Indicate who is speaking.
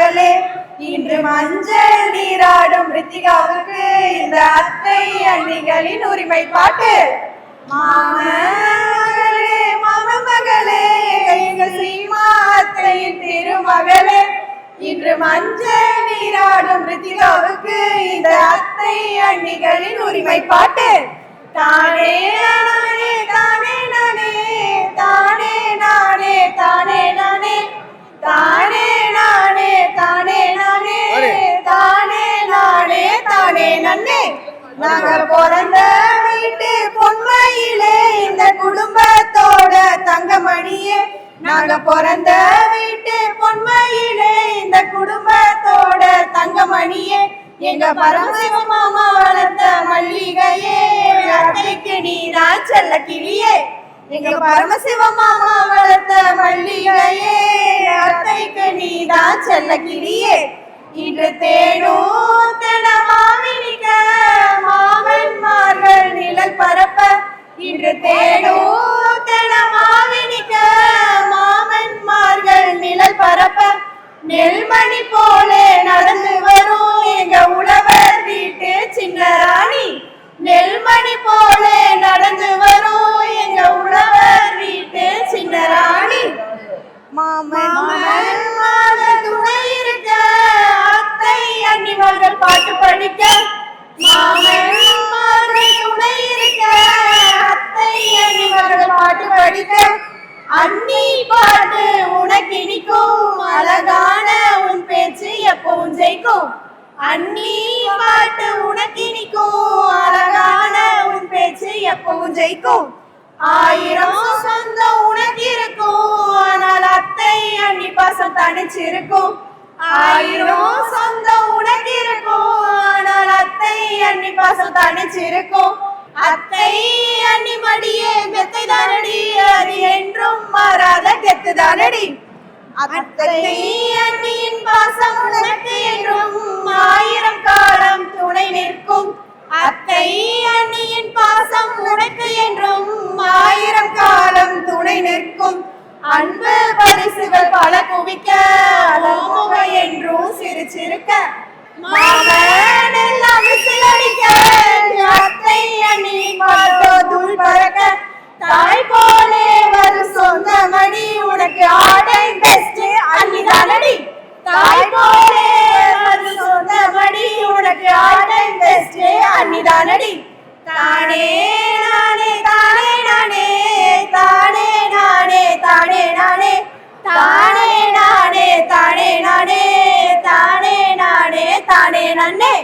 Speaker 1: மகளே இன்று மஞ்சள் நீராடும் ரித்திகாவுக்கு இந்த அத்தை அண்ணிகளின் உரிமை பாட்டு. மாமகளே மாமகளே எங்கள் சீமா அத்தையின் திருமகளே இன்று மஞ்சள் நீராடும் ரித்திகாவுக்கு இந்த அத்தை அண்ணிகளின் உரிமை பாட்டு. தானே நானே தானே நானே தானே நானே தானே நானே தானே நானே தானே நானே தானே நானே தானே நன்னே. நாங்க பிறந்த வீட்டு பொன்மையிலே இந்த குடும்பத்தோட தங்கமணியே. நாங்க பிறந்த வீட்டு பொன்மையிலே இந்த குடும்பத்தோட தங்கமணியே. எங்க பரமசிவ மாமா வளர்த்த மல்லிகையே அத்தைக்கு நீதான் செல்ல கிளியே. எங்க பரமசிவ மாமா வளர்த்த மல்லிகையே அத்தைக்கு நீதான் செல்ல கிளியே. இன்று தேடும் மாவினிக்க மாமன்மார்கள் நிழல் பரப்ப. இன்று தேடும் மாவினிக்க மாமன்மார்கள் நிழல் பரப்ப. நெல்மணி போலே நடந்து வரும் எங்க உழவர் வீட்டு சின்ன ராணி. நெல்மணி போலே நடந்து வரும் எங்க உழவர் வீட்டு சின்ன ராணி. மாமன் துணை இருக்க அத்தை அண்ணிமார்கள் பாட்டு படிக்க. மாமன் துணை இருக்க அத்தை அண்ணிமார்கள் பாட்டு படிக்க. அண்ணி பாட்டு உனக்கு இனிக்கும் அழகான உன் பேச்சு எப்பவும் ஜெயிக்கும். அண்ணி பாட்டு உனக்கு இனிக்கும் அழகான உன் பேச்சு எப்பவும் ஜெயிக்கும். ஆயிரம் சொந்தம் உனக்கு இருக்கும் ஆனால் அத்தை அண்ணி பாசம் தனிச்சிருக்கும். ஆயிரம் சொந்தம் உனக்கு இருக்கும் ஆனால் அத்தை அண்ணி பாசம் தனிச்சிருக்கும். அத்தை அண்ணி மடியே மெத்தை தானடி அது என்றும் மாறாத கெத்து தானடி. அத்தை அண்ணியின் பாசம் உனக்கு என்றும் ஆயிரம் காலம் துணை நிற்கும். அத்தை அண்ணியின் பாசம் உனக்கு என்றும் ஆயிரம் காலம் துணை நிற்கும். அன்பு பரிசுகள் பல குவிக்க முக என்றும் சிரிச்சிருக்க. மாமன் எல்லாம் விசிலடிக்க அத்தை அண்ணியின் பாட்டோ தூள் பறக்க. தாய் போலே வரும் சொந்த மணி உனக்கு ஆடை பெஸ்ட் அண்ணி தானடி. தாய் போலே வரும் சொந்த மணி உனக்கு ஆடை பெஸ்ட் அண்ணி தானடி. தானே நானே தானே நானே தானே நானே தானே நானே தானே நானே தானே நானே தானே நானே தானே நன்னே.